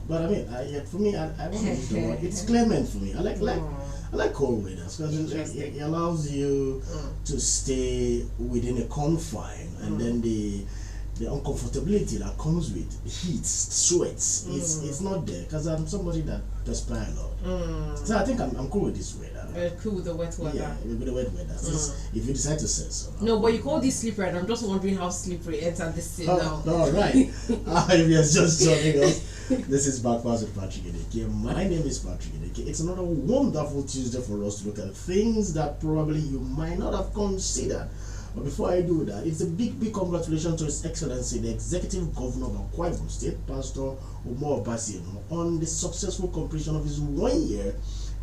But I mean, for me, I want to use the word. It's clement for me. I like cold weather because it allows you to stay within a confine, and then the uncomfortability that comes with heat, sweats, it's not there because I'm somebody that perspires a lot. So I think I'm cool with this weather. Cool with the wet weather. Yeah, with the wet weather. If you decide to say so. No, but you call this slippery, and I'm just wondering how slippery entered this scene now. All right. If you're just joining us, this is Backpass with Patryk Edeke. My name is Patryk Edeke. It's another wonderful Tuesday for us to look at things that probably you might not have considered. But before I do that, it's a big congratulations to His Excellency, the Executive Governor of Enquiry State, Pastor Umar Basino, on the successful completion of his 1 year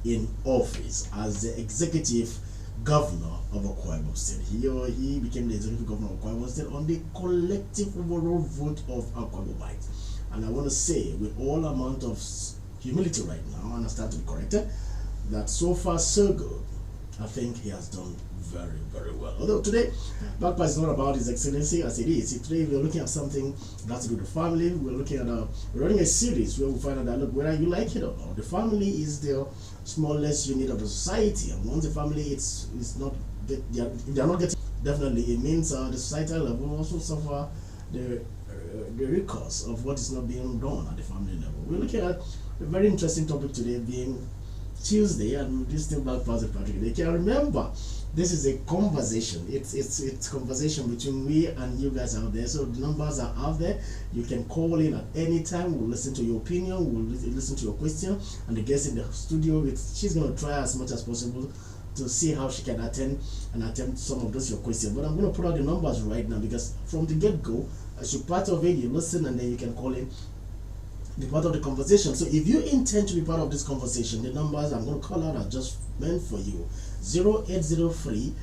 in office as the Executive Governor of Enquiry State. He became the Executive Governor of Enquiry State on the collective overall vote of Enquiry. And I want to say, with all amount of humility right now, and I start to be corrected, that so far so good. I think he has done very, very well. Although today, Backpass is not about His Excellency as it is. Today we're looking at something that has to do with the family. We're looking at we're running a series where we find out that look, whether you like it or not, the family is the smallest unit of the society, and once the family it's not they're not getting, definitely it means the societal level will also suffer the recourse of what is not being done at the family level. We're looking at a very interesting topic today, being Tuesday, and this thing Backpass with Patryk. They can remember this is a conversation. It's conversation between me and you guys out there. So the numbers are out there. You can call in at any time. We'll listen to your opinion. We'll listen to your question. And the guest in the studio, she's going to try as much as possible to see how she can attempt some of those your questions. But I'm going to put out the numbers right now because from the get-go, as you're part of it, you listen and then you can call in, be part of the conversation. So if you intend to be part of this conversation, the numbers I'm going to call out are just meant for you. 0803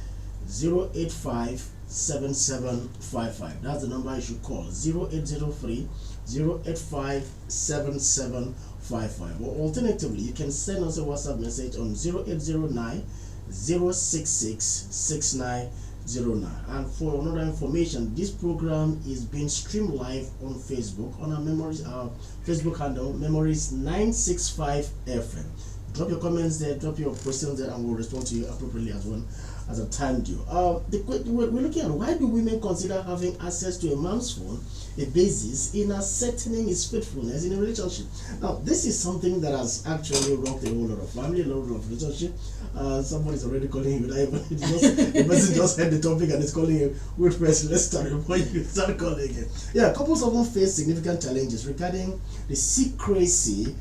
085 7755. That's the number you should call. 0803 085 7755. Or alternatively, you can send us a WhatsApp message on 0809 066 6909. And for another information, this program is being streamed live on Facebook on our Facebook handle, Memories 965 FM. Drop your comments there, drop your questions there, and we'll respond to you appropriately as well as a time due. We're looking at, why do women consider having access to a man's phone a basis in ascertaining his faithfulness in a relationship? Now, this is something that has actually rocked a whole lot of family, a whole lot of relationship. Somebody's already calling you. The person just heard the topic and is calling you. Wait first, let's start before you start calling again. Yeah, couples often face significant challenges regarding the secrecy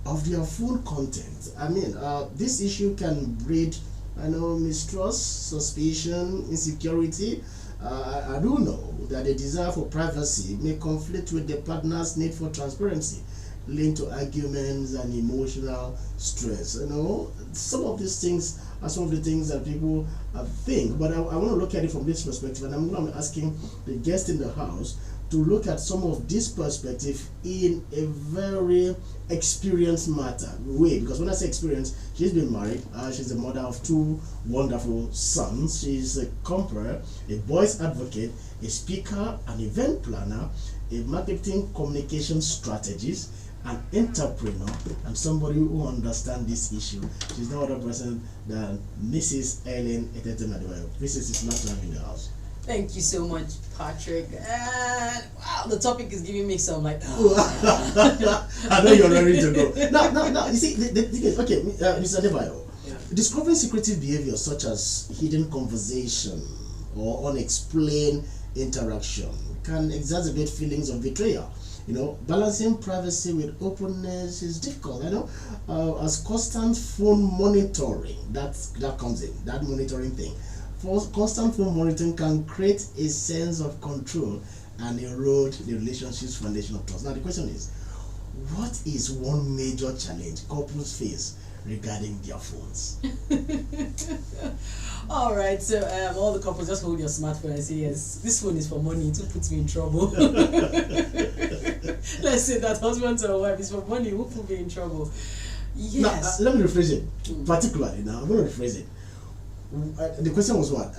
of their phone content. I mean, this issue can breed, mistrust, suspicion, insecurity. I do know that the desire for privacy may conflict with the partner's need for transparency, linked to arguments and emotional stress. Some of these things are some of the things that people think, but I want to look at it from this perspective, and I'm going to be asking the guest in the house to look at some of this perspective in a very experienced way. Because when I say experience, she's been married, she's the mother of 2 wonderful sons, she's a compere, a voice advocate, a speaker, an event planner, a marketing communication strategist, an entrepreneur, and somebody who understands this issue. She's no other person than Mrs. Ellen Etetemadiwayo. Mrs. is not to have in the house. Thank you so much, Patryk. And wow, the topic is giving me some I know you're ready to go. Now, you see, okay, Mr. Adebayo, discovering secretive behavior such as hidden conversation or unexplained interaction can exacerbate feelings of betrayal. Balancing privacy with openness is difficult. As constant phone monitoring that comes in, that monitoring thing. Constant phone monitoring can create a sense of control and erode the relationship's foundation of trust. Now the question is, what is one major challenge couples face regarding their phones? All right, so all the couples, just hold your smartphone and say, yes, this phone is for money, it will put me in trouble. Let's say that husband or wife is for money, who put me in trouble? Yes. Now, let me rephrase it. Particularly, now I'm going to rephrase it. The question was what?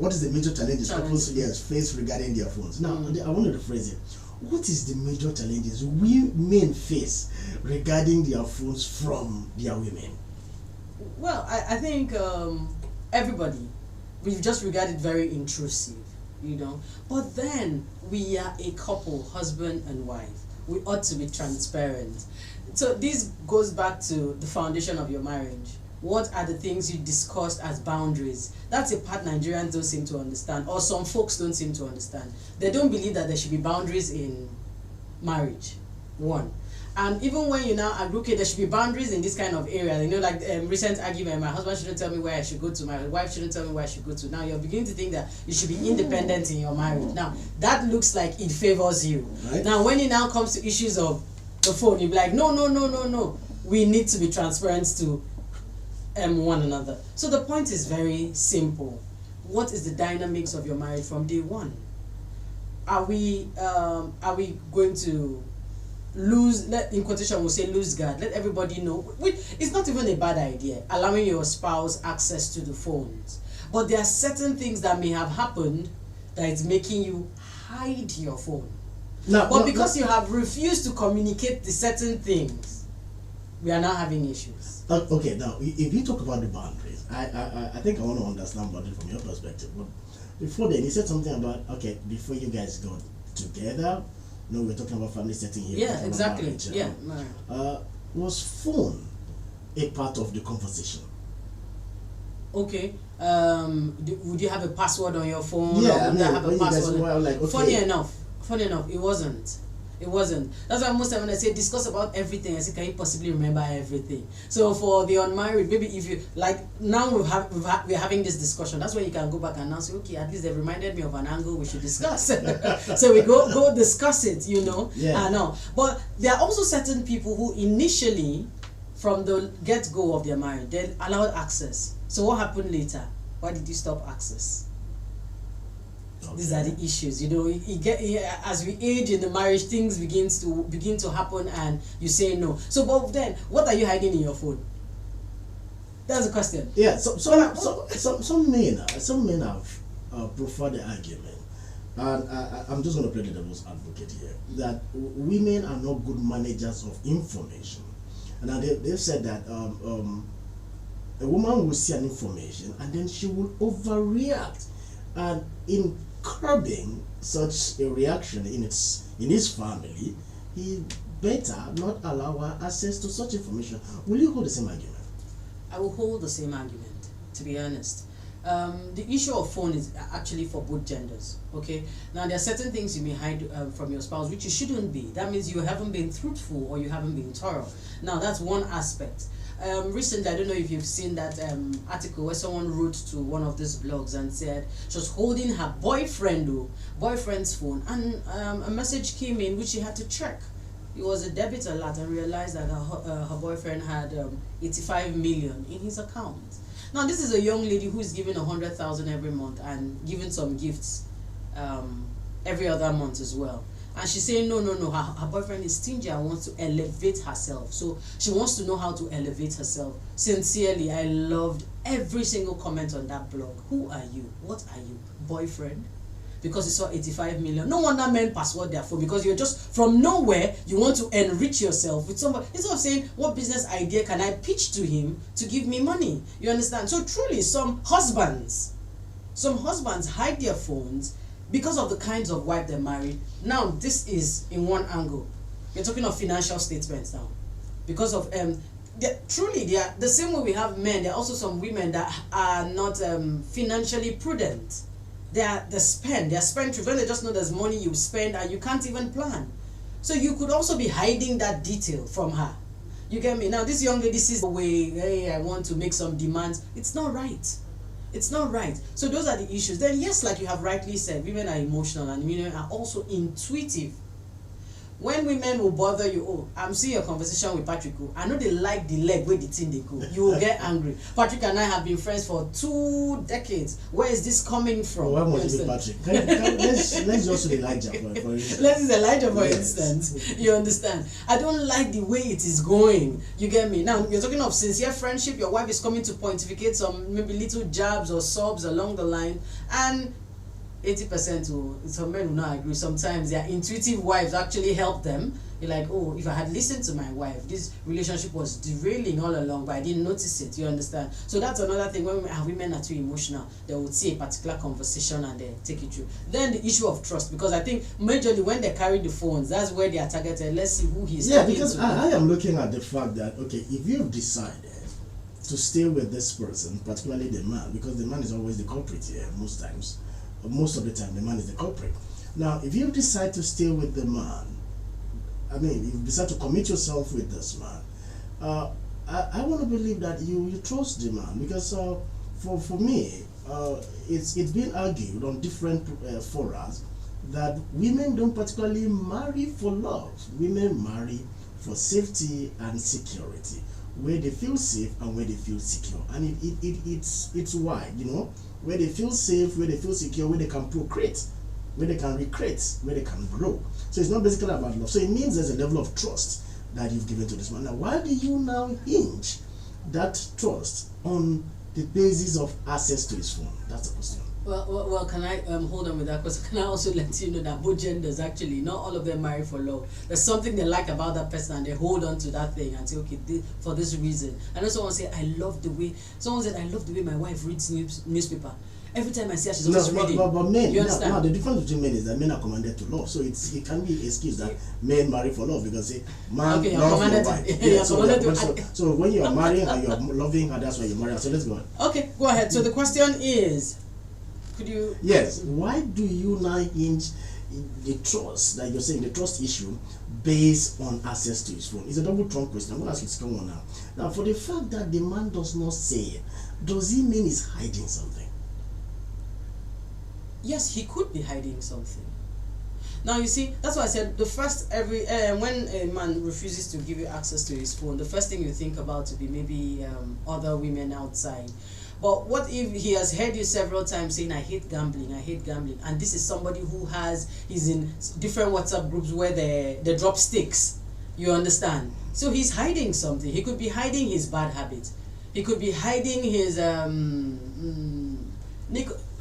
What is the major challenges couples face regarding their phones? Now, I want to rephrase it. what is the major challenges we men face regarding their phones from their women? Well, I think everybody, we just regard it very intrusive, you know. But then we are a couple, husband and wife. We ought to be transparent. So this goes back to the foundation of your marriage. What are the things you discussed as boundaries? That's a part Nigerians don't seem to understand, or some folks don't seem to understand. They don't believe that there should be boundaries in marriage. One. And even when you now agree, okay, there should be boundaries in this kind of area. You know, like recent argument, my husband shouldn't tell me where I should go to, my wife shouldn't tell me where I should go to. Now you're beginning to think that you should be independent in your marriage. Now, that looks like it favors you. Right. Now, when it now comes to issues of the phone, you'll be like, no. We need to be transparent to one another. So the point is very simple. What is the dynamics of your marriage from day one? Are we going to lose, in quotation we'll say lose guard, let everybody know, which it's not even a bad idea, allowing your spouse access to the phones, but there are certain things that may have happened that is making you hide your phone. Because you have refused to communicate the certain things, we are now having issues. Okay, now if you talk about the boundaries, I think I want to understand boundaries from your perspective. But before then, you said something about, okay, before you guys got together, no, we're talking about family setting here. Yeah, exactly. Marriage, was phone a part of the conversation? Okay. Would you have a password on your phone? Yeah, or would I have a password? Like, okay. Funny enough, it wasn't. That's why most time when I say discuss about everything, I say, can you possibly remember everything? So for the unmarried, maybe if you like, now we're having this discussion. That's when you can go back and now say, okay, at least they've reminded me of an angle we should discuss. So we go discuss it, you know. Yeah. I know. But there are also certain people who initially, from the get-go of their marriage, they allowed access. So what happened later? Why did you stop access? Okay. These are the issues, you know. As we age in the marriage, things begin to happen, and you say no. So, but then, what are you hiding in your phone? That's the question. Yeah. Some men have preferred the argument, and I'm just going to play the devil's advocate here, that women are not good managers of information, and they've said that a woman will see an information and then she will overreact, and in curbing such a reaction in his family, he better not allow her access to such information. Will you hold the same argument? I will hold the same argument, to be honest. The issue of phone is actually for both genders. Okay, now there are certain things you may hide from your spouse which you shouldn't be. That means you haven't been truthful or you haven't been thorough. Now that's one aspect. Recently, I don't know if you've seen that article where someone wrote to one of these blogs and said she was holding her boyfriend's phone, and a message came in which she had to check. It was a debit alert, and realized that her boyfriend had 85 million in his account. Now this is a young lady who is giving 100,000 every month and giving some gifts every other month as well. And she's saying no, her boyfriend is stingy and wants to elevate herself. So she wants to know how to elevate herself. Sincerely, I loved every single comment on that blog. Who are you? What are you? Boyfriend? Because you saw 85 million. No wonder men password their phone, because you're just from nowhere, you want to enrich yourself with somebody. Instead of saying, what business idea can I pitch to him to give me money? You understand? So truly, some husbands hide their phones because of the kinds of wife they're married. Now, this is in one angle. You're talking of financial statements now. Because of truly, they are the same way we have men. There are also some women that are not financially prudent. They spend through. When they just know there's money you spend and you can't even plan. So you could also be hiding that detail from her. You get me? Now, this young lady sees the way, hey, I want to make some demands. It's not right. It's not right. So those are the issues. Then yes, like you have rightly said, women are emotional and women are also intuitive. When women will bother you, oh, I'm seeing a conversation with Patryk. I know they like the leg where the thing they go. You will get angry. Patryk and I have been friends for 2 decades. Where is this coming from? Well, why must it be Patryk? Let's just say Elijah for instance. Let's use Elijah for instance. You understand? I don't like the way it is going. You get me? Now, you're talking of sincere friendship. Your wife is coming to pontificate some maybe little jabs or sobs along the line. And 80% some men will not agree. Sometimes their intuitive wives actually help them. You're like, oh, if I had listened to my wife, this relationship was derailing all along, but I didn't notice it. You understand? So that's another thing. When women are too emotional, they would see a particular conversation and they take it through. Then the issue of trust, because I think majorly when they carry the phones, that's where they are targeted. Let's see who he's talking because to. I am looking at the fact that, okay, if you've decided to stay with this person, particularly the man, because the man is always the culprit here most times. Most of the time, the man is the culprit. Now, if you decide to stay with the man, I mean, you decide to commit yourself with this man, I want to believe that you trust the man, because for me, it's been argued on different forums that women don't particularly marry for love. Women marry for safety and security, where they feel safe and where they feel secure, and it's wide, you know, where they feel safe, where they feel secure, where they can procreate, where they can recreate, where they can grow. So it's not basically about love. So it means there's a level of trust that you've given to this man. Now, why do you now hinge that trust on the basis of access to his phone? That's the question. Well, can I hold on with that question? Can I also let you know that both genders, actually, not all of them marry for love. There's something they like about that person and they hold on to that thing and say, okay, for this reason. I know someone said, someone said, I love the way my wife reads newspaper. Every time I see her, she's always reading. But men, you understand? now the difference between men is that men are commanded to love. So it can be excuse that men marry for love, because say man loves your wife. So when you are marrying and you are loving her, that's why you marry her. So let's go on. Okay, go ahead. So the question is, Yes, why do you now hinge the trust that you're saying, the trust issue, based on access to his phone? It's a double trump question. I'm going to ask you to come on now. Now, for the fact that the man does not say, does he mean he's hiding something? Yes, he could be hiding something. Now you see, that's why I said the first when a man refuses to give you access to his phone, the first thing you think about to be maybe other women outside. But what if he has heard you several times saying, I hate gambling, and this is somebody who he's in different WhatsApp groups where they drop sticks. You understand? So he's hiding something. He could be hiding his bad habits. He could be hiding his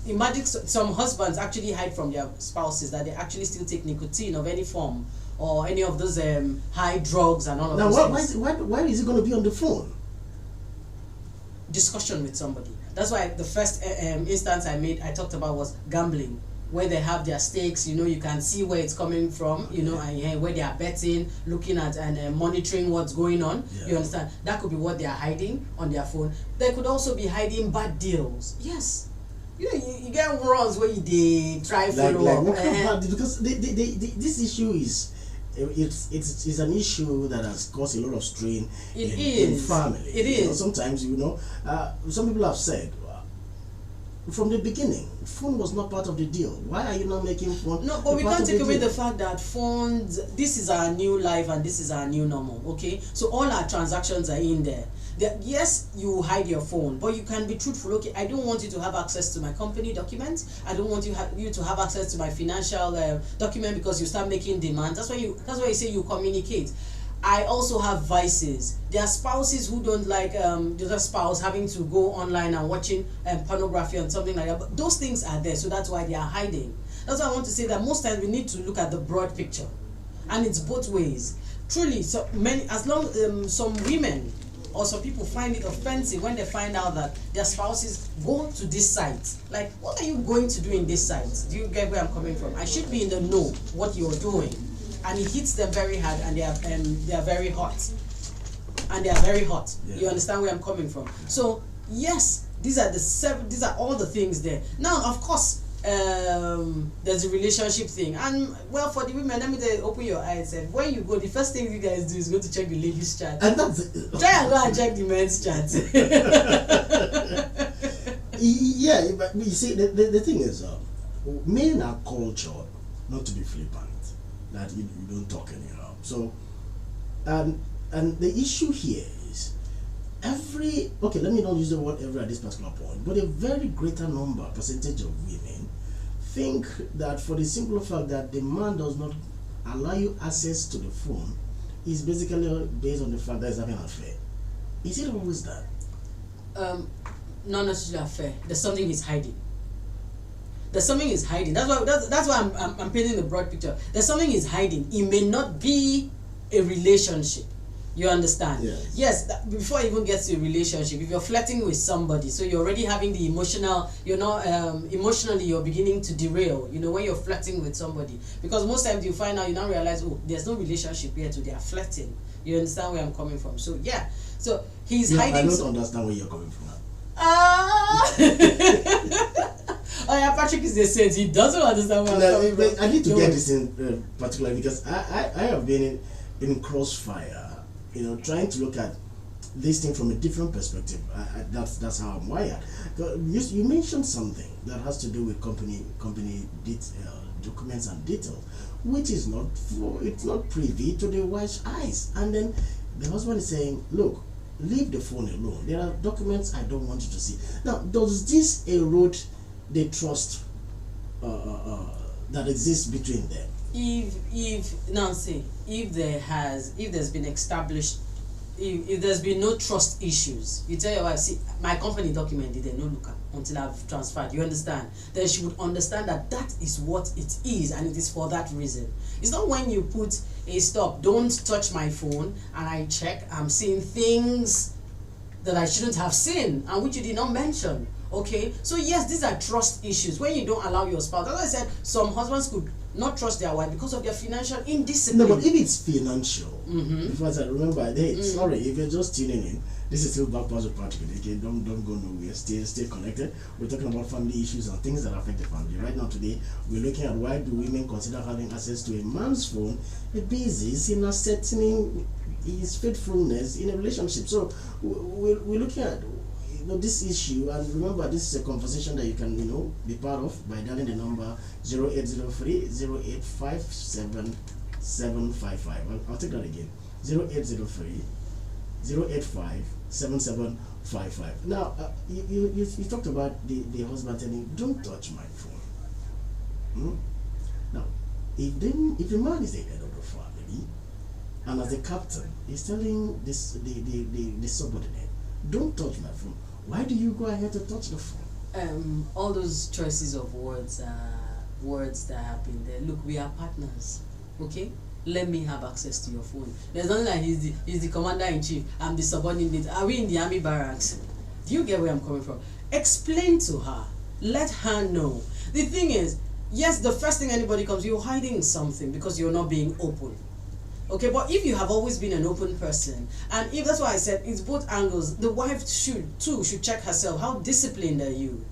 imagine some husbands actually hide from their spouses that they actually still take nicotine of any form or any of those high drugs and all of those things. Why is he going to be on the phone? Discussion with somebody. That's why the first instance I talked about was gambling, where they have their stakes. You know, you can see where it's coming from. You know, and where they are betting, looking at and monitoring what's going on. Yeah. You understand? That could be what they are hiding on their phone. They could also be hiding bad deals. Yes. You know, you get runs where they try follow up. Because this issue is. It's an issue that has caused a lot of strain in family. It is. Know, sometimes, some people have said, from the beginning, phone was not part of the deal. Why are you not making phone? No, but we can't take away the fact that phones, this is our new life and this is our new normal, okay? So all our transactions are in there. Yes, you hide your phone, but you can be truthful. Okay, I don't want you to have access to my company documents. I don't want you to have access to my financial document, because you start making demands. That's why you say you communicate. I also have vices. There are spouses who don't like the other spouse having to go online and watching pornography and something like that. But those things are there, so that's why they are hiding. That's why I want to say that most times we need to look at the broad picture, and it's both ways. Truly, some women or some people find it offensive when they find out that their spouses go to this site. Like, what are you going to do in this site? Do you get where I'm coming from? I should be in the know what you're doing. And it hits them very hard, and they are very hot. Yeah. You understand where I'm coming from? So yes, these are all the things there. Now, of course, there's a relationship thing, and well, for the women, let me tell you, open your eyes. And when you go, the first thing you guys do is go to check the ladies' chat. And that's try and go and check the men's chat. Yeah, but you see, the thing is, men are cultured not to be flippant. That you don't talk anyhow. So, and the issue here is let me not use the word every at this particular point, but a very greater percentage of women think that for the simple fact that the man does not allow you access to the phone is basically based on the fact that he's having an affair. Is it always that? Not necessarily affair. There's something he's hiding. there's something is hiding. That's why I'm painting the broad picture. There's something is hiding. It may not be a relationship. You understand? Yes. Before it even gets to a relationship, if you're flirting with somebody, so you're already having the emotional, emotionally you're beginning to derail, when you're flirting with somebody. Because most times you find out, you now realize, oh, there's no relationship here, so they are flirting. You understand where I'm coming from? So yeah. So he's hiding. I don't understand where you're coming from. Oh yeah, Patryk is the saint. He doesn't understand where I'm coming from. I need to get this in particular because I have been in crossfire. Trying to look at this thing from a different perspective. That's how I'm wired. You mentioned something that has to do with company documents and details, which is not privy to the wife's eyes. And then the husband is saying, "Look, leave the phone alone. There are documents I don't want you to see." Now, does this erode the trust that exists between them? If there's been established, if there's been no trust issues, you tell your wife, see, my company document did no look at until I've transferred. You understand? Then she would understand that is what it is, and it is for that reason. It's not when you put a stop, don't touch my phone, and I check, I'm seeing things that I shouldn't have seen and which you did not mention. Okay, so yes, these are trust issues when you don't allow your spouse. As I said, some husbands could not trust their wife because of their financial indiscipline. No, but if it's financial, because I remember, sorry, if you're just tuning in, this is still Backpass with Patryk. Okay, don't go nowhere. Stay connected. We're talking about family issues and things that affect the family. Right now, today, we're looking at why do women consider having access to a man's phone a basis in ascertaining his faithfulness in a relationship. So we're looking at this issue, and remember, this is a conversation that you can be part of by dialing the number 0803-0857-755. I'll take that again, 0803-085-7755. Now you talked about the husband telling, don't touch my phone. Now if the man is the head of the family, and as the captain he's telling the subordinate, don't touch my phone, why do you go ahead to touch the phone? All those choices of words are words that have been there. Look, we are partners, okay? Let me have access to your phone. There's nothing like he's the commander-in-chief, I'm the subordinate. Are we in the army barracks? Do you get where I'm coming from? Explain to her. Let her know. The thing is, yes, the first thing anybody comes, you're hiding something because you're not being open. Okay, but if you have always been an open person, and if that's why I said it's both angles, the wife should check herself. How disciplined are you?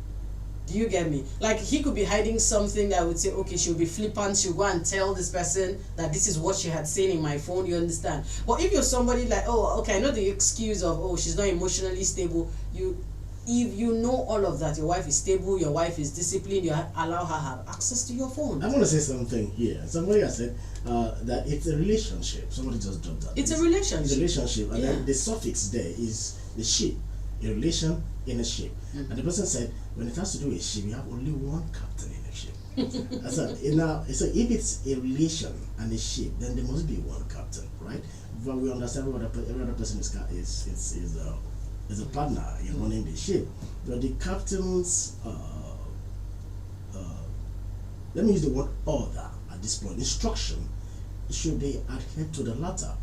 Do you get me? Like, he could be hiding something that would say, okay, she'll be flippant, she'll go and tell this person that this is what she had seen in my phone, you understand? But if you're somebody like, oh, okay, I know the excuse of, oh, she's not emotionally stable, if you know all of that, your wife is stable, your wife is disciplined, you allow her to have access to your phone. I want to say something here. Somebody has said that it's a relationship. Somebody just dropped that. It's a relationship. It's a relationship. And then the suffix there is the ship. A relation in a ship. And the person said, when it has to do with ship, you have only one captain in a ship. So if it's a relation and a ship, then there must be one captain, right? But we understand every other person is a partner in running the ship. But the captain's let me use the word order at this point, instruction, should they adhere to the latter,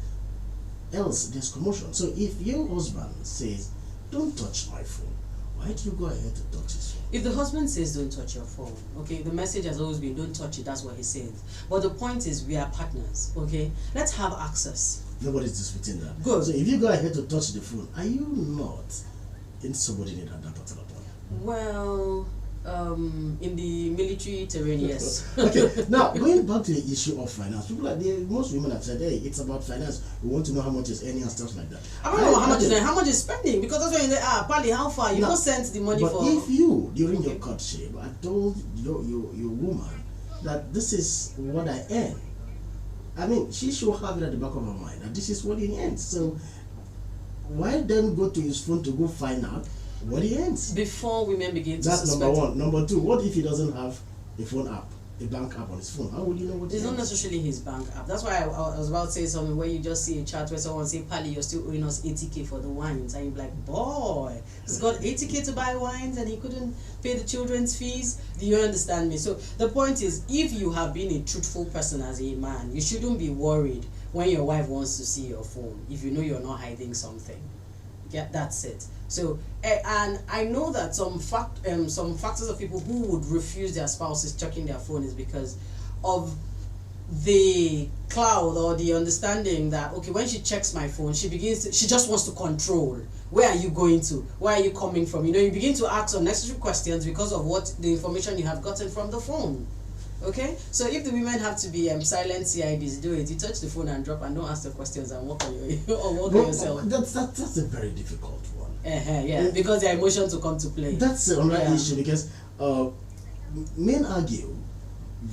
else there's commotion. So if your husband says, don't touch my phone, why do you go ahead to touch his phone? If the husband says don't touch your phone, okay, the message has always been don't touch it, that's what he says. But the point is, we are partners, okay? Let's have access. Nobody's disputing that. Good. So if you go ahead to touch the phone, are you not insubordinate at that particular point? Well, in the military terrain, yes. Okay, now going back to the issue of finance, people most women have said, hey, it's about finance. We want to know how much is earning and stuff like that. I don't know how much is earning, how much is spending, because that's when you say, Pali, how far? You don't send the money for. But if you, during your courtship, I told your woman that this is what I earn, I mean, she should have it at the back of her mind that this is what he earns. So why then go to his phone to go find out what he earns? Before women begin to That's suspect. number one. Number two, what if he doesn't have a phone app, a bank app on his phone, how will you know what It's not necessarily his bank app. That's why I was about to say something where you just see a chat where someone say, Pali, you're still owing us 80k for the wines. And you're like, boy, he's got 80k to buy wines and he couldn't pay the children's fees. Do you understand me? So the point is, if you have been a truthful person as a man, you shouldn't be worried when your wife wants to see your phone if you know you're not hiding something. Yeah, that's it. So, and I know that some factors of people who would refuse their spouses checking their phone is because of the cloud or the understanding that, okay, when she checks my phone, she just wants to control. Where are you going to? Where are you coming from? You begin to ask unnecessary questions because of what the information you have gotten from the phone. Okay, so if the women have to be silent CIDs, do it. You touch the phone and drop and don't ask the questions and walk on yourself. That's a very difficult one. Yeah, because their emotions will come to play. That's another issue because men argue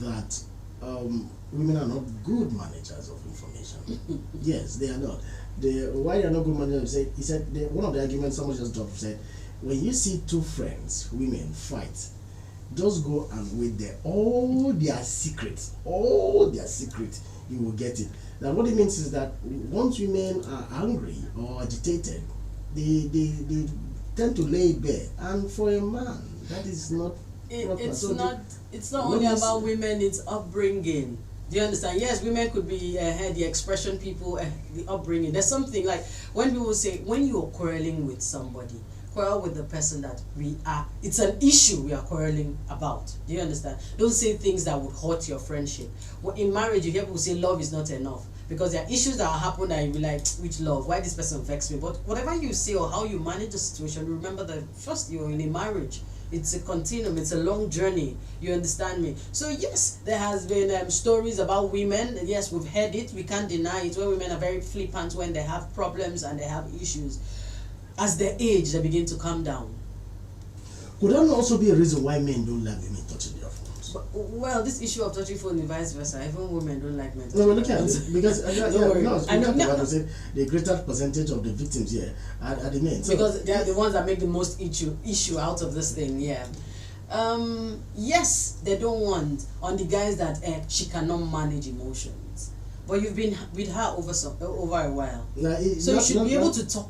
that women are not good managers of information. Yes, they are not. Why they are not good managers? He said one of the arguments someone just dropped said, when you see two friends, women fight, just go and with all their secrets, you will get it. Now what it means is that once women are angry or agitated, they tend to lay it bare. And for a man, that is not it's not only about women, it's upbringing. Do you understand? Yes, women could be the expression people, the upbringing. There's something like when people say, when you're quarreling with somebody, quarrel with the person that it's an issue we are quarreling about. Do you understand? Don't say things that would hurt your friendship. In marriage, you hear people say love is not enough because there are issues that happen and you'll be like, which love? Why this person vexed me? But whatever you say or how you manage the situation, remember that first you're in a marriage. It's a continuum, it's a long journey. You understand me? So yes, there has been stories about women. Yes, we've heard it, we can't deny it, where women are very flippant when they have problems and they have issues. As they age, they begin to calm down. Could that also be a reason why men don't like women touching their phones? Well, this issue of touching phone is vice versa. Even women don't like men touching No, look at it. Because the greater percentage of the victims here are the men. So, because they are the ones that make the most issue out of this thing, yeah. Yes, they don't want on the guys that she cannot manage emotions. But you've been with her over a while. So you should be able to talk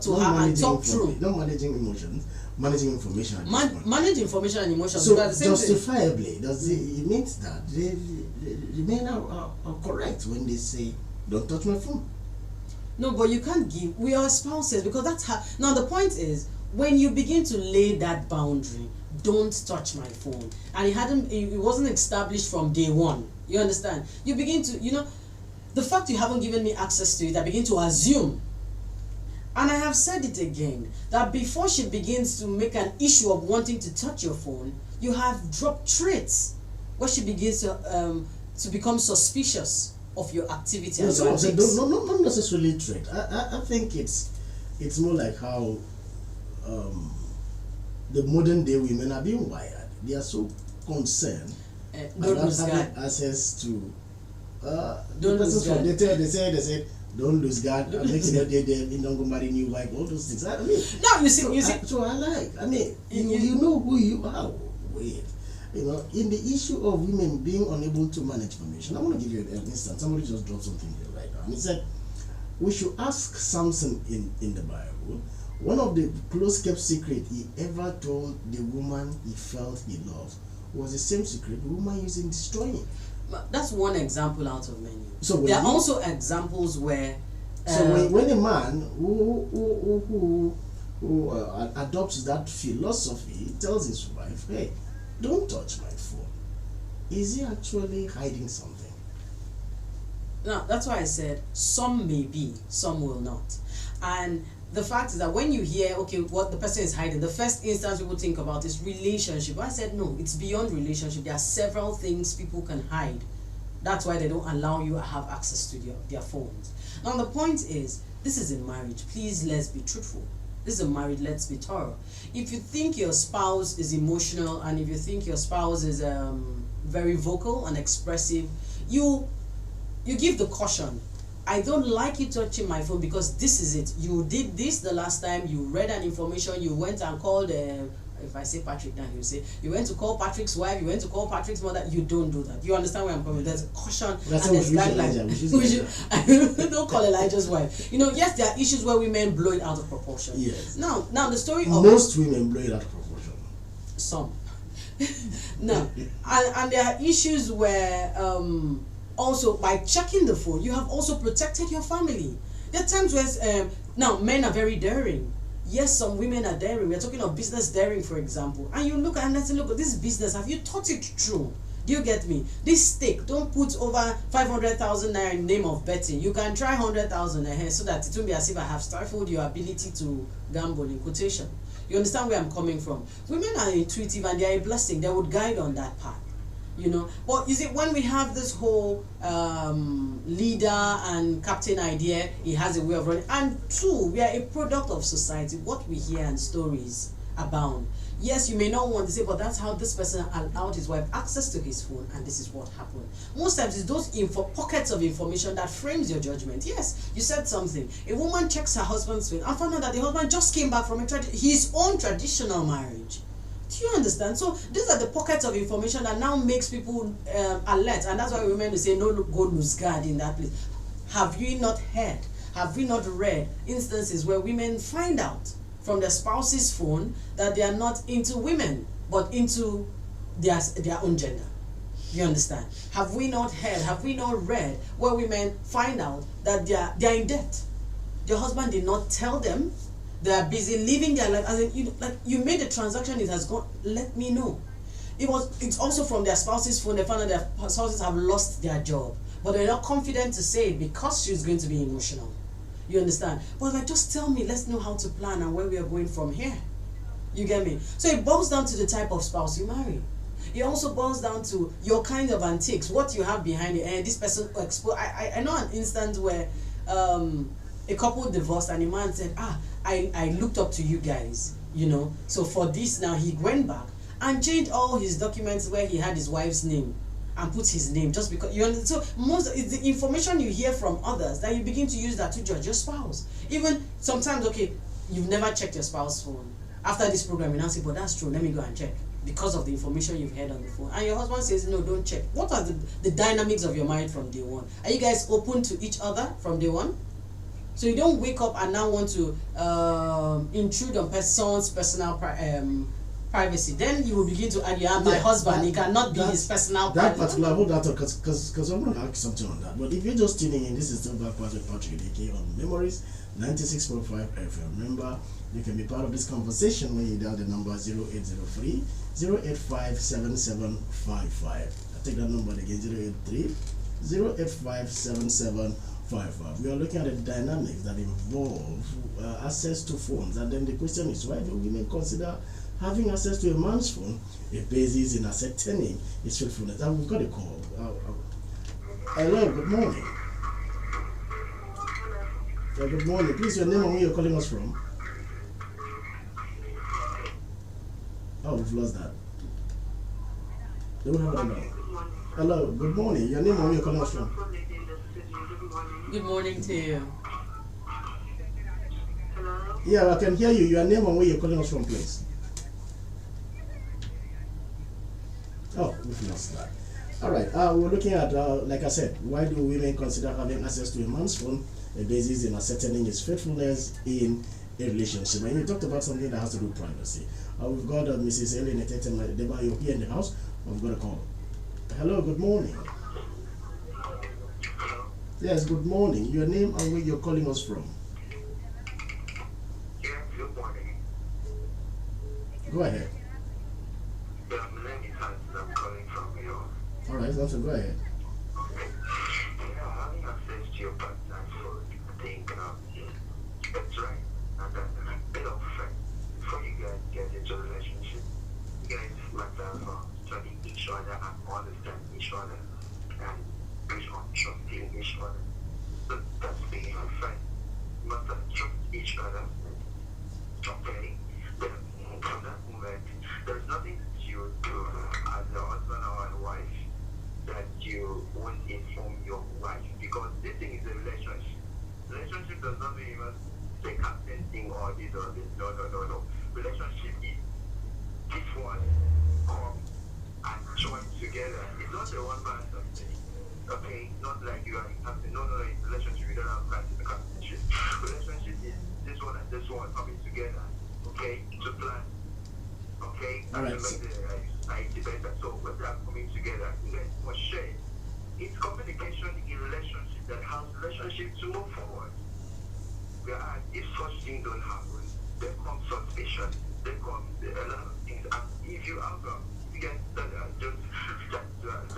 to her and talk through. Not managing emotions, managing information. Manage information and emotions. So justifiably, it means that the men are correct when they say, don't touch my phone. No, but you can't give. We are spouses because that's how. Now the point is, when you begin to lay that boundary, don't touch my phone, and it wasn't established from day one. You understand? You begin to, the fact you haven't given me access to it, I begin to assume. And I have said it again, that before she begins to make an issue of wanting to touch your phone, you have dropped traits where she begins to become suspicious of your activity. No, not necessarily trait. I think it's more like how the modern day women are being wired. They are so concerned about having access to don't lose guard. They say don't lose guard. Next thing they don't go marry new wife. All those things. I mean, no, you see. So I like. I mean, you know who you are with. In the issue of women being unable to manage information, I want to give you an instance. Somebody just dropped something here right now, and he said we should ask Samson in the Bible. One of the close kept secret he ever told the woman he felt he loved was the same secret the woman used in destroying. That's one example out of many. So there are also examples where. So when a man who adopts that philosophy tells his wife, "Hey, don't touch my phone," is he actually hiding something? No, that's why I said some may be, some will not, and. The fact is that when you hear, okay, what the person is hiding, the first instance people think about is relationship. I said, no, it's beyond relationship. There are several things people can hide. That's why they don't allow you to have access to their phones. Now, the point is, this is in marriage. Please, let's be truthful. This is a marriage, let's be thorough. If you think your spouse is emotional and if you think your spouse is very vocal and expressive, you give the caution. I don't like you touching my phone because this is it. You did this the last time, you read an information, you went and called if I say Patryk now, he'll say, you went to call Patryk's wife, you went to call Patryk's mother. You don't do that. You understand where I'm coming? There's a caution and there's guidelines. Don't call Elijah's wife. You know, yes, there are issues where women blow it out of proportion. Yes. Now the story of most women blow it out of proportion. Some. No. and there are issues where also by checking the phone, you have also protected your family. There are times where now men are very daring. Yes, some women are daring. We're talking of business daring, for example. And you look and let's say, look, this business, have you thought it through? Do you get me? This stake, don't put over 500,000 naira in name of betting. You can try 100,000 ahead so that it won't be as if I have stifled your ability to gamble, in quotation. You understand where I'm coming from? Women are intuitive and they are a blessing. They would guide on that path. You know, but is it when we have this whole leader and captain idea, he has a way of running, and two, we are a product of society. What we hear and stories abound. Yes, you may not want to say, but that's how this person allowed his wife access to his phone, and this is what happened. Most times, it's those pockets of information that frames your judgment. Yes, you said something. A woman checks her husband's phone and found out that the husband just came back from his own traditional marriage. Do you understand? So these are the pockets of information that now makes people alert, and that's why women will say, no, go lose guard in that place. Have you not heard? Have we not read instances where women find out from their spouse's phone that they are not into women, but into their own gender? You understand? Have we not heard? Have we not read where women find out that they are in debt? Their husband did not tell them. They are busy living their life. As in, you made a transaction, it has gone. Let me know. It's also from their spouse's phone. They found out their spouses have lost their job, but they're not confident to say it because she's going to be emotional. You understand? But just tell me. Let's know how to plan and where we are going from here. You get me? So it boils down to the type of spouse you marry. It also boils down to your kind of antiques, what you have behind it, and this person I know an instance where a couple divorced and the man said, I looked up to you guys, you know, so for this now he went back and changed all his documents where he had his wife's name and put his name just because you understand. So it's the information you hear from others that you begin to use that to judge your spouse. Even sometimes, okay, you've never checked your spouse's phone. After this program, you now say, but that's true, let me go and check because of the information you've heard on the phone. And your husband says, no, don't check. What are the dynamics of your marriage from day one? Are you guys open to each other from day one? So you don't wake up and now want to intrude on someone's personal privacy. Then you will begin to argue, my husband, he cannot be his personal privacy. That particular, hold that because I'm going to ask something on that. But if you're just tuning in, this is still Backwards with Patryk Edeke on Memories 96.5 FM. Remember, you can be part of this conversation when you dial the number 0803 085 7755. I'll take that number again, 083 085 7755. We are looking at the dynamics that involve access to phones, and then the question is, why do women consider having access to a man's phone a basis in ascertaining his faithfulness? And we've got a call. Hello, good morning. Good morning. Please, your name and where you're calling us from. Oh, we've lost that. Do we have that now? Hello, good morning. Your name and where you're calling us from. Good morning to you. Hello? Yeah, I can hear you. Your name and where you're calling us from, please. Oh, we've lost that. All right. We're looking at, like I said, why do women consider having access to a man's phone a basis in ascertaining his faithfulness in a relationship? And you talked about something that has to do with privacy. We've got Mrs. Ellen Deba, you're here in the house. We've got a call. Hello, good morning. Yes, good morning. Your name and where you're calling us from. Yeah, good morning. Go ahead. Yeah, my name is Hans. I'm calling from you. All right, Samson, go ahead. Yeah, having access to your partner's phone, I think it's right. And a bit of friend. Before you guys get into a relationship, you guys must have study each other and understand each other and based on trusting each other. But that's being a friend. You must have trust each other. Okay? Then from that moment, there's nothing that you do as a husband or a wife that you won't inform your wife, because this thing is a relationship. Relationship does not mean you must say captain thing or this or this. No. Relationship is this one come and join together. It's not a one man thing. Okay, not like you are in captain. No, in relationship you don't have captain. Relationship is this one and this one coming together. Okay, to plan. Okay, all right. To make the society better. So when they are coming together, you guys must share. It's communication in relationship that helps relationship to move forward. Whereas if such things don't happen, there comes suspicion, there comes a lot of things. And if you have you guys just start to have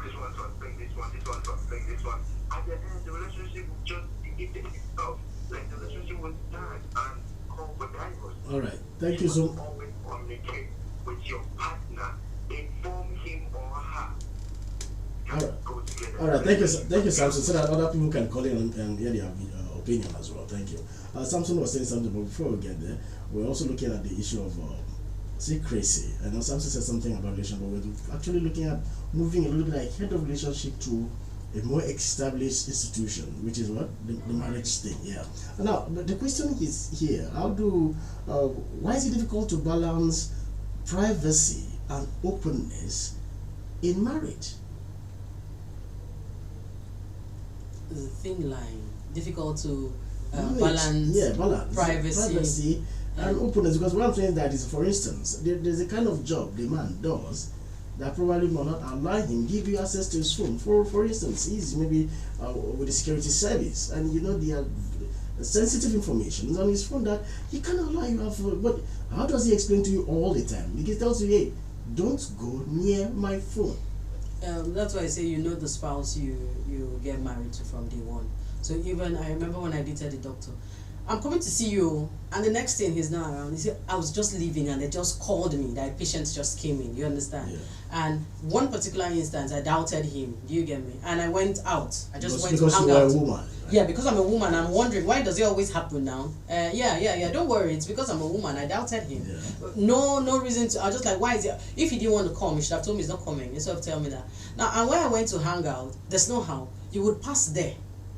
this one suspect this one suspect this one, at the end the relationship will just begin itself. Like the relationship will die and call for divorce. All right, thank you so much. Always communicate with your partner, inform him or her. All right, thank you, Samson, so that other people can call in and hear their opinion as well. Thank you. Samson was saying something, but before we get there, we're also looking at the issue of secrecy. I know Samson said something about relationship, but we're actually looking at moving a little bit ahead of relationship to a more established institution, which is what the marriage thing. Yeah. Now, the question is here: why is it difficult to balance privacy and openness in marriage? The thin line, difficult to balance privacy and openness, because what I'm saying that is, for instance, there's a kind of job the man does that probably will not allow him give you access to his phone. For instance, he's maybe with the security service, and you know the sensitive information is on his phone that he cannot allow you have. But how does he explain to you all the time? He tells you, hey, don't go near my phone. That's why I say, you know, the spouse you get married to from day one. So even I remember when I dated the doctor, I'm coming to see you, and the next thing he's not around. He said, I was just leaving and they just called me, that patient just came in, you understand? Yeah. And one particular instance, I doubted him, do you get me? And I went out. I just went because to hang you are out. a woman. Right? Yeah, because I'm a woman. I'm wondering, why does it always happen now? Yeah, don't worry, it's because I'm a woman. I doubted him. Yeah. No reason to. I was just like, why is it? If he didn't want to come, he should have told me he's not coming instead of telling me that. Now, and when I went to hang out, there's no how. You would pass there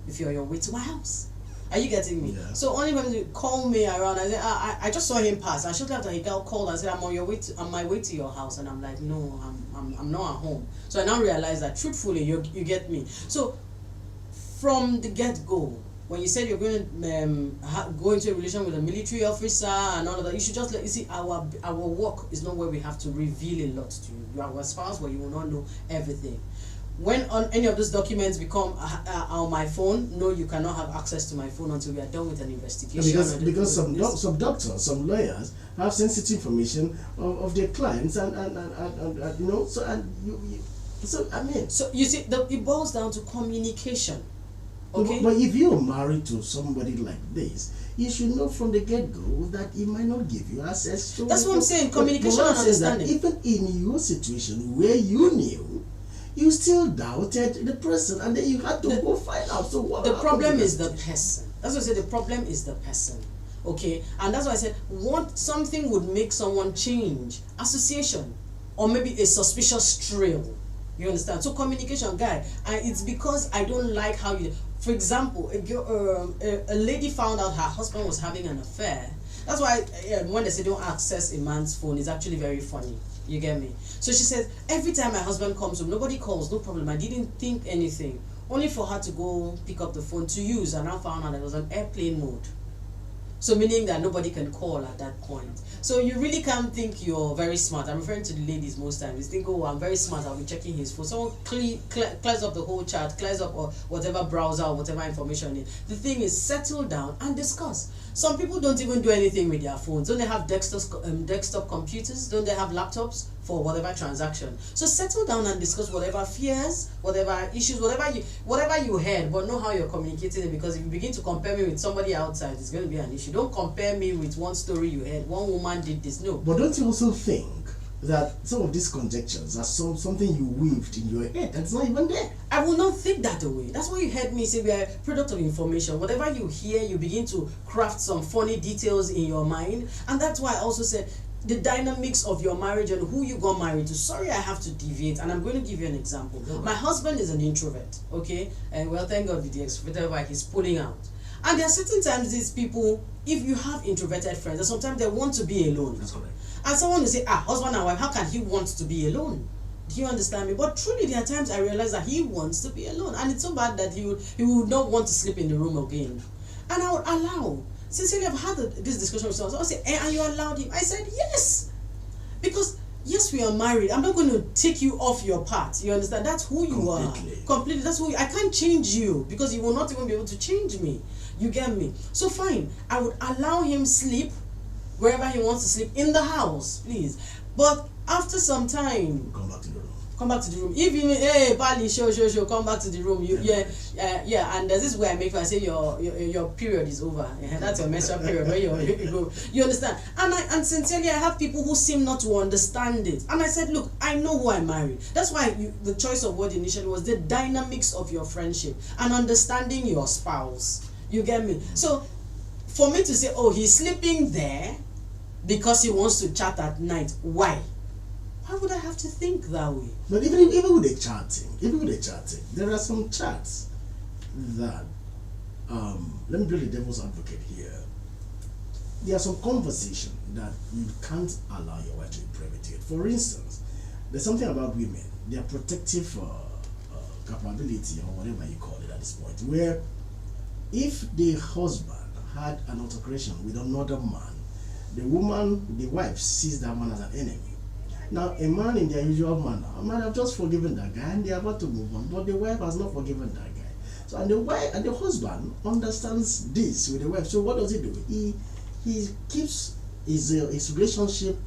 if you're on your way to my house. Are you getting me? Yeah. So only when you call me around, I said, I just saw him pass. I should have he got called and said, I'm on my way to your house, and I'm like, no, I'm not at home. So I now realize that truthfully, you get me. So from the get-go, when you said you're going to go into a relation with a military officer and all of that, you should just you see, our work is not where we have to reveal a lot to you. You are a spouse where you will not know everything. When any of those documents become on my phone, no, you cannot have access to my phone until we are done with an investigation. Because some doctors, some lawyers have sensitive information of their clients, and you know, so I mean, so you see, it boils down to communication. Okay. But if you're married to somebody like this, you should know from the get-go that he might not give you access to. That's what I'm saying. Communication and understanding. Even in your situation where you knew, you still doubted the person, and then you had to go find out. So what? The problem is the person. That's why I said the problem is the person. Okay, and that's why I said something would make someone change. Association, or maybe a suspicious trail. You understand? So communication, guy, and it's because I don't like how you. For example, a lady found out her husband was having an affair. That's why when they say don't access a man's phone, it's actually very funny. You get me? So she says, every time my husband comes home, nobody calls, no problem. I didn't think anything. Only for her to go pick up the phone to use, and I found out that it was on airplane mode. So meaning that nobody can call at that point. So you really can't think you're very smart. I'm referring to the ladies most times. They think, oh, I'm very smart, I'll be checking his phone. Someone clears up the whole chat, clears up or whatever browser or whatever information in. The thing is, settle down and discuss. Some people don't even do anything with their phones. Don't they have desktop computers? Don't they have laptops for whatever transaction? So settle down and discuss whatever fears, whatever issues, whatever you heard, but know how you're communicating it. Because if you begin to compare me with somebody outside, it's going to be an issue. Don't compare me with one story you heard. One woman did this. No. But don't you also think that some of these conjectures are something you weaved in your head that's not even there? I will not think that away. That's why you heard me say we are a product of information. Whatever you hear, you begin to craft some funny details in your mind. And that's why I also said the dynamics of your marriage and who you got married to. Sorry, I have to deviate, and I'm going to give you an example. My husband is an introvert, okay? And well, thank God with the extrovert, he's pulling out. And there are certain times these people, if you have introverted friends, and sometimes they want to be alone. That's correct. And someone will say, husband and wife, how can he want to be alone? Do you understand me? But truly, there are times I realize that he wants to be alone, and it's so bad that he would not want to sleep in the room again. And I would allow. Sincerely, I've had this discussion with someone. I say, and you allowed him? I said, yes, because yes, we are married. I'm not going to take you off your path. You understand? That's who you are. Completely. That's who I can't change you because you will not even be able to change me. You get me? So fine, I would allow him sleep wherever he wants to sleep in the house, please. But after some time, Come back to the room. Come back to the room. If you hey Pali, show, come back to the room. Yeah. And there's this way I make I say your period is over. Yeah, that's your menstrual period where you go. You understand? And sincerely, I have people who seem not to understand it. And I said, look, I know who I married. That's why the choice of word initially was the dynamics of your friendship and understanding your spouse. You get me? So for me to say, oh, he's sleeping there because he wants to chat at night, why? Why would I have to think that way? But even with the chatting, there are some chats that let me play the devil's advocate here. There are some conversation that you can't allow your wife to be privy to. For instance, there's something about women, their protective capability or whatever you call it at this point, where if the husband had an altercation with another man, the wife sees that man as an enemy. Now, a man in their usual manner might have just forgiven that guy and they are about to move on, but the wife has not forgiven that guy. So, and the husband understands this with the wife. So, what does he do? He keeps his relationship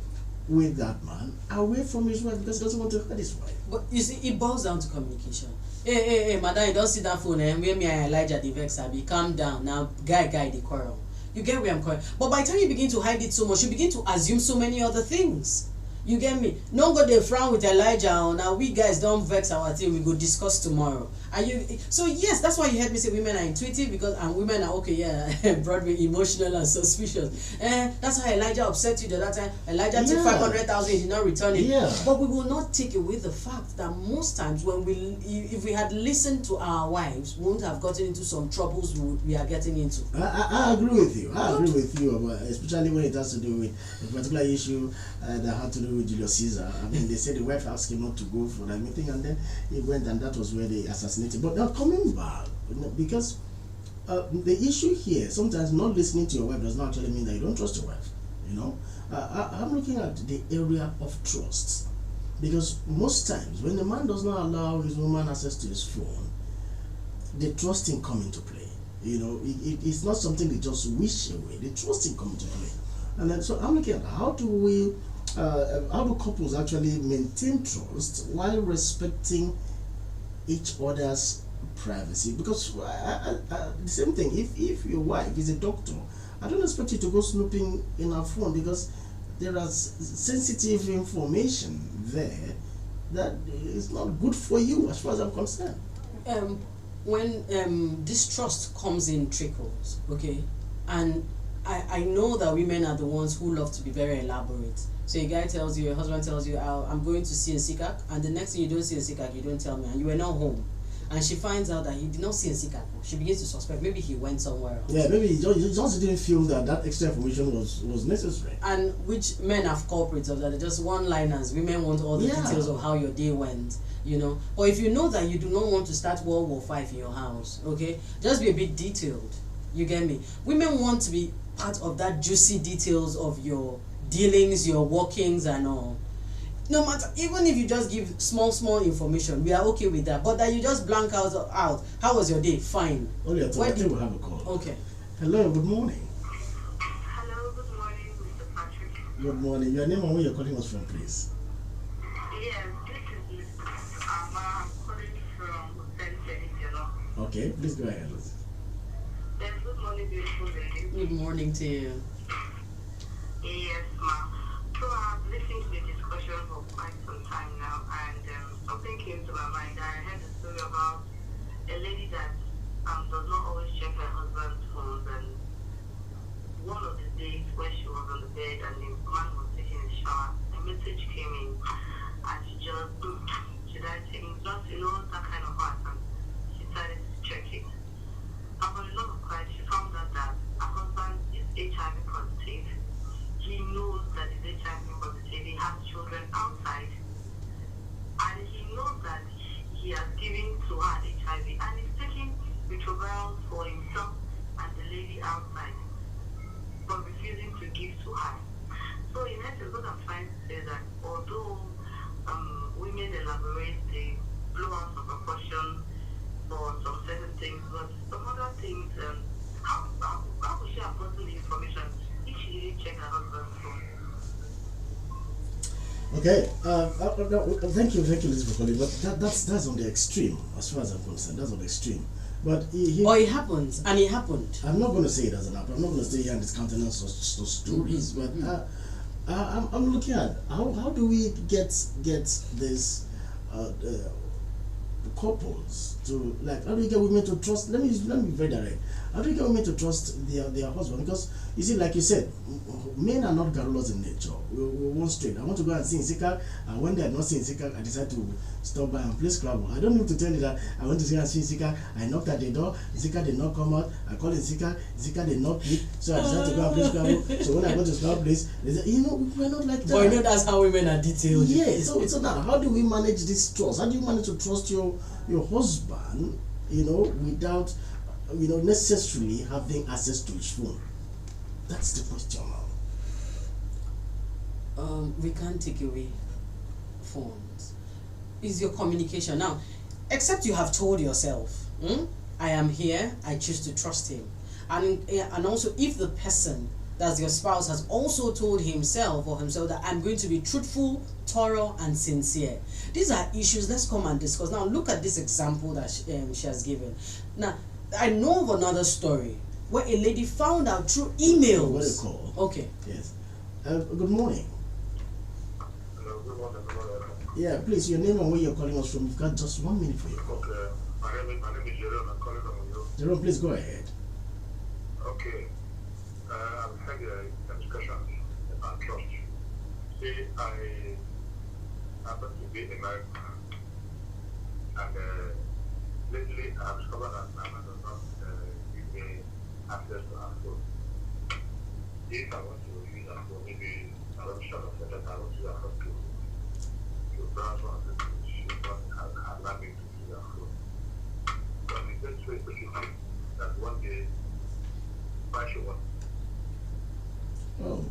with that man away from his wife because he doesn't want to hurt his wife. But you see, it boils down to communication. Hey, madam, you don't see that phone and where me and Elijah the vex abi. Calm down. Now, guy, the quarrel. You get where I'm going. But by the time you begin to hide it so much, you begin to assume so many other things. You get me? No go dey frown with Elijah. Now we guys don't vex our thing. We go discuss tomorrow. And so yes, that's why you heard me say women are intuitive and women are Broadway emotional and suspicious. That's how Elijah upset you the other time. Elijah took 500,000, he did not return it. Yeah. But we will not take away the fact that most times if we had listened to our wives, we wouldn't have gotten into some troubles we are getting into. I agree with you. I agree with you, about, especially when it has to do with a particular issue that had to do with Julius Caesar. I mean, they said the wife asked him not to go for that meeting, and then he went, and that was where they assassinated. But now coming back, because the issue here, sometimes not listening to your wife does not actually mean that you don't trust your wife. You know, I'm looking at the area of trust, because most times when the man does not allow his woman access to his phone, the trusting come into play. You know, it's not something they just wish away. The trusting come into play, and then so I'm looking at how do couples actually maintain trust while respecting each other's privacy? Because the same thing, if your wife is a doctor, I don't expect you to go snooping in her phone because there are sensitive information there that is not good for you as far as I'm concerned. When distrust comes in trickles, okay, and I know that women are the ones who love to be very elaborate. So a guy tells you, your husband tells you, I'm going to see Nsikak, and the next thing you don't see Nsikak, you don't tell me, and you were not home. And she finds out that he did not see Nsikak. She begins to suspect maybe he went somewhere else. Yeah, maybe he just didn't feel that extra information was necessary. And which men have culprits of that, they're just one-liners. Women want all the details of how your day went, you know. Or if you know that you do not want to start World War V in your house, okay, just be a bit detailed. You get me? Women want to be part of that juicy details of your dealings, your workings and all. No matter, even if you just give small information, we are okay with that. But that you just blank out. How was your day? Fine. Only I think we'll have a call. Okay. Hello, good morning. Hello, good morning, Mr. Patryk. Good morning. Your name and where you're calling us from, please. Yes, this is I'm calling from Edeke. Okay, please go ahead. Yes, good morning, beautiful lady. Good morning to you. Yes, ma'am. So I've listened to the discussion for quite some time now, and something came to my mind. I heard a story about a lady that does not always check her husband's phones, and one of the days when she was on the bed and the man was taking a shower, a message came in, and she just, should I take it? Just, that kind of heart, and she started to check it. And for the love of Christ, she found too high. So in essence, what I'm trying to say is that although women elaborate, they blow out of proportion for some certain things, but some other things, how could she have gotten the information if she didn't check her husband's phone? Okay, thank you, Liz, for calling. But that's on the extreme, as far as I'm concerned. That's on the extreme. But it happens, and it happened. I'm not going to say it doesn't happen. I'm not going to stay here and discountenance those stories. But I'm looking at how do we get this couples to, like, how do we get women to trust? Let me be very direct. How do you get women to trust their husband? Because you see, like you said, men are not garolos in nature. We want straight. I want to go and see Nsika, and when they are not seeing Nsika, I decide to stop by and play Scrabble. I don't need to tell you that I went to see and see Nsika. I knocked at the door. Nsika did not come out. I called Nsika. Nsika did not pick. So I decided to go and play Scrabble. So when I go to Scrabble place, they say, we're not like that. But that's how women are detailed. Yeah. So now, how do we manage this trust? How do you manage to trust your husband? Without necessarily having access to his phone. That's the question now. We can't take away phones. Is your communication now? Except you have told yourself, I am here. I choose to trust him, and also if the person, that's your spouse, has also told himself or herself that I'm going to be truthful, thorough, and sincere. These are issues. Let's come and discuss. Now, look at this example that she has given. Now, I know of another story where a lady found out through emails. What do you call? Okay. Yes. Good morning. Hello, good morning. Yeah, please, your name and where you're calling us from. You've got just 1 minute for your call. Okay, my name is Jerome. I'm calling from you. Jerome, please go ahead. Okay. I've had a discussion about trust. See, I happen to be a married man, and lately I've discovered that my man does not give me access to her phone. If I want to use her phone, maybe I want to shut off that I want to use her phone to browse on the things, she does not allow me to use her phone. But it's very specific that one day, I should want. Oh,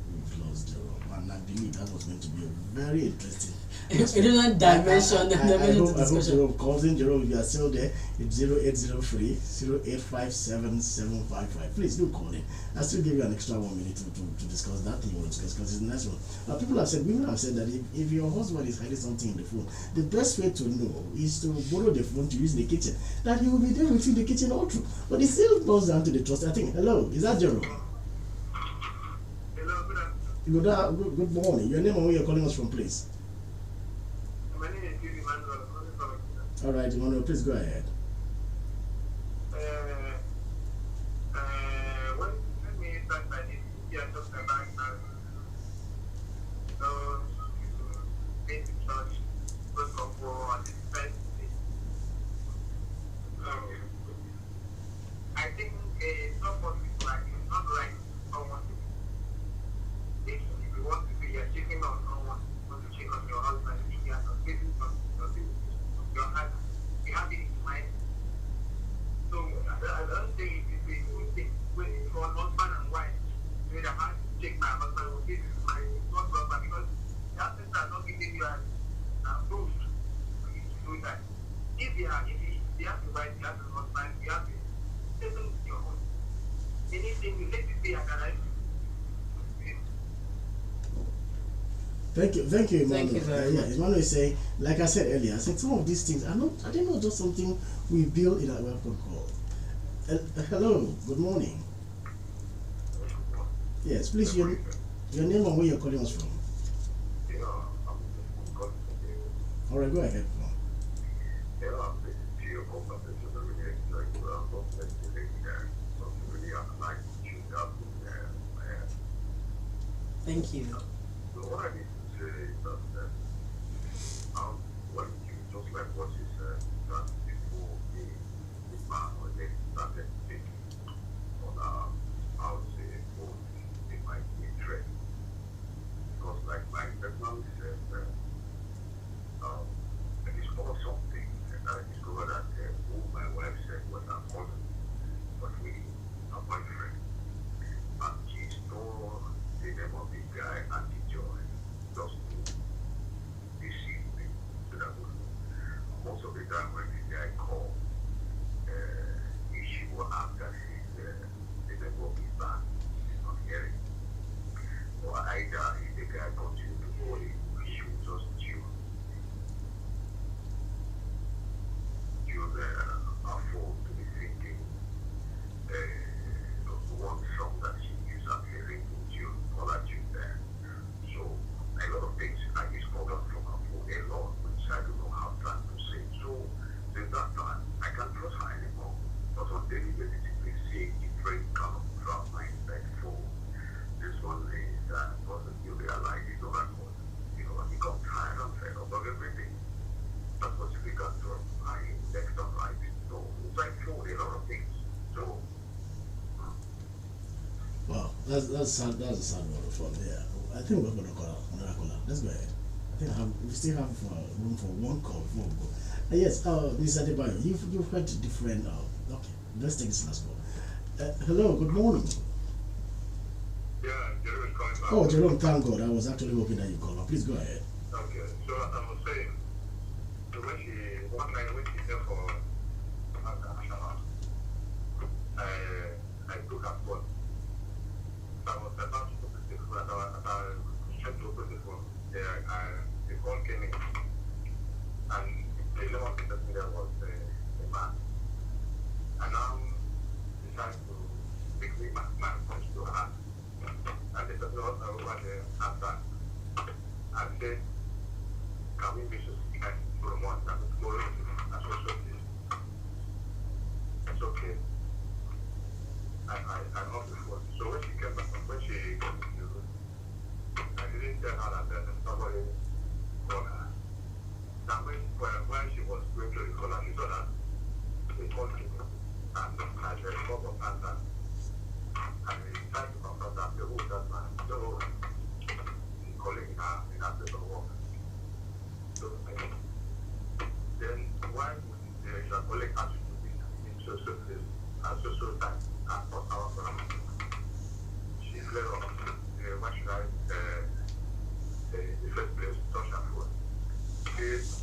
we've lost Jerome, and I believe that was meant to be a very interesting Dimension. I hope Jerome calls in. Jerome, if you are still there, it's 0803-0857-755. Please do call in. I'll still give you an extra 1 minute to discuss that thing you want to discuss, because it's the next one. Now, women have said that if your husband is hiding something in the phone, the best way to know is to borrow the phone to use in the kitchen. That he will be there with you in the kitchen all through. But it still boils down to the trust. I think, hello, is that Jerome? Hello, Good morning. Your name and where you're calling us from, please. my name is Emmanuel. I'm calling from All right, Emmanuel, please go ahead. Let me start by this. Yeah, just about those being in church, first of all, and the first thing. I think it's not what it's like. It's not like someone. If you want to be checking on someone, want to check on your husband, if you are not getting something, your husband, you have it in mind. So I don't think it's a good thing when it's for husband and wife. You know, I have to check my husband will give it mind. It's not proper because that person has not given you an proof for you to do that. If you have the wife, you have the husband, you have the settle your own. Anything you let it be analyzed. Thank you, Emmanuel. Thank you very much. Emmanuel is saying, like I said earlier, I said some of these things are they not just something we build in our welcome call. Hello, good morning. Yes, please, your name and where you're calling us from. All right, go ahead. Thank you. So what I need to say is that when you just like what you said, that before the man or they started thinking on how to say they might be interested. Because like my personal said, I discovered something and I discovered that who my wife said was her cousin, but really her boyfriend. And she stole the That's sad. That's a sad one from there. I think we're gonna call another caller. Let's go ahead. I think we still have room for one call before we go. Yes, Mr. Adebayo, you've heard different. Okay, let's take this last call. Hello, good morning. Yeah, Jerome is calling back. Oh, Jerome, thank God. I was actually hoping that you call. Please go ahead. Okay, so I was saying, so one night when she came for I took her phone. So I was about to open the phone, and I was trying to open the phone. The phone came in, and the name of the person there was a man. And now decided to make me my phone to her. And the person was over there after and said, can we be so for a month and tomorrow? That's also okay. It's okay. I'm off the phone. So when she came back, when she got to the room, I didn't tell her that somebody called her. Now when she was going to the caller, she saw that they called me and I said, "What was that?" And we tried to confront that, who that man. So he's calling her in that place of work. So then why would your colleague ask you to be in social place at social time at 4 hours for a month? She fled off. Why should I in the first place touch her phone?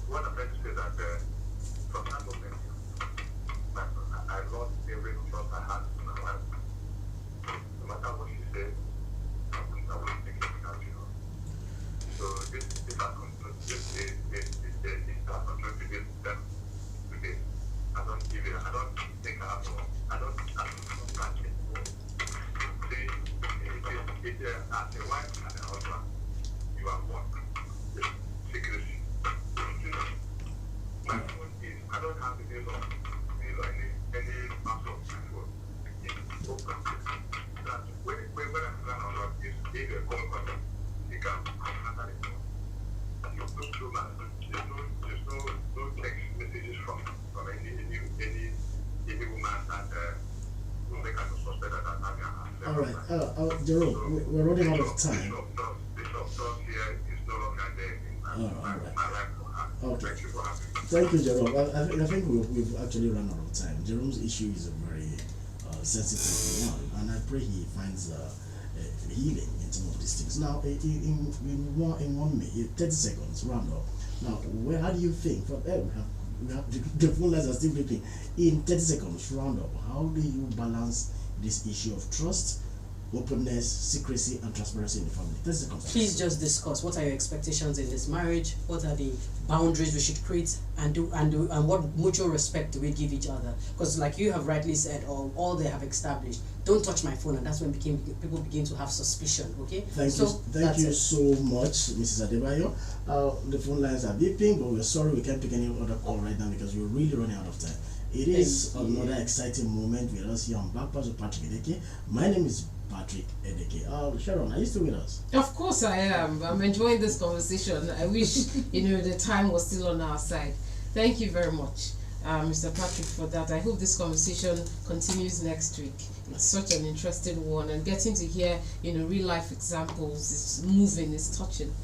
What I'm trying to say that from that moment I lost every trust I had in my life. No matter what she said, I wouldn't take it out, you know. So this has continued to be them today. I don't take her out. I don't catch it. See, as a wife and a husband, you are one. Secrecy. My phone is, I don't have the name of any password to my phone. It's open. That when I plan on what is, if you call me, you can contact it. You go through my, there's no text messages from any woman that will make us suspect that I'm having an All right, Jerome, we're running out of time. This of here is no longer there in my life. Okay. Thank you for having me. Thank you, Jerome. I think we've actually run out of time. Jerome's issue is a very sensitive one, and I pray he finds healing in some of these things. Now, in 1 minute, 30 seconds, round up. Now, how do you think? We have the phone lines are still bleeping. In 30 seconds, round up. How do you balance this issue of trust, openness, secrecy, and transparency in the family? 30 seconds. Please just discuss what are your expectations in this marriage, what are the boundaries we should create, and what mutual respect do we give each other? Because like you have rightly said, all they have established, don't touch my phone, and that's when people begin to have suspicion. Okay. Thank you so much, Mrs. Adebayo. The phone lines are beeping, but we're sorry we can't take any other call right now because we're really running out of time. It is another exciting moment with us here on Backpass with Patryk Edeke. My name is Patryk Edeke. Sharon, are you still with us? Of course I am. I'm enjoying this conversation. I wish the time was still on our side. Thank you very much, Mr. Patryk, for that. I hope this conversation continues next week. It's such an interesting one, and getting to hear real life examples is moving, it's touching.